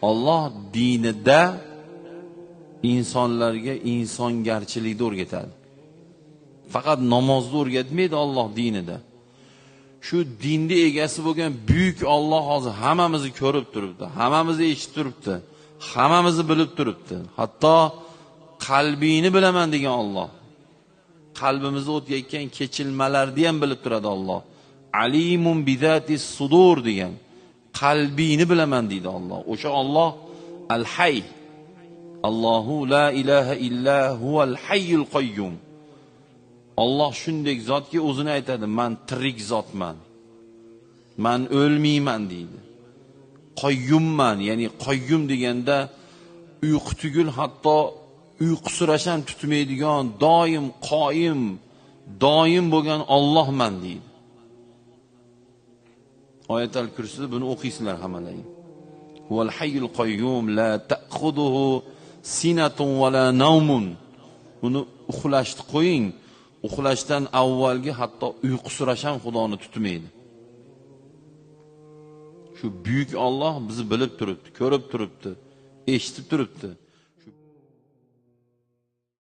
Alloh dinida insonlarga insongarchilikni o'rgatadi. Faqat namozni o'rgatmaydi Alloh dinida. Shu dinni egasi bo'lgan buyuk Alloh hozir hammamizni ko'rib turibdi, hammamizni eshitib turibdi, hammamizni bilib turibdi. Hatto qalbingni bilaman degan Alloh. Qalbimizda o'tayotgan kechilmalarni ham bilib turadi Alloh. Alimun bizatis sudur degan. Qalbingni bilaman deydi Alloh. O'sha Alloh al-Hayy. Allohu la ilaha illa huval hayyul qayyum. Alloh shunday zotki o'zini aytadi, men tirik zotman. Men o'lmayman deydi. Qayyumman, ya'ni qayyum deganda uyqu tugul hatto uyqusirasham tutmaydigan, doim qoyim, doim bo'lgan Allohman deydi. Oyatul Kursida buni o'qiysizlar hammalaring. Huval hayyul qayyum la ta'khuduhu sinatun va la nawmun. Buni uxlashni qo'ying. Uxlashdan avvalgi hatto uyqusirasham Xudoni tutmaydi. Shu buyuk Alloh bizni bilib turibdi, ko'rib turibdi, eshitib turibdi.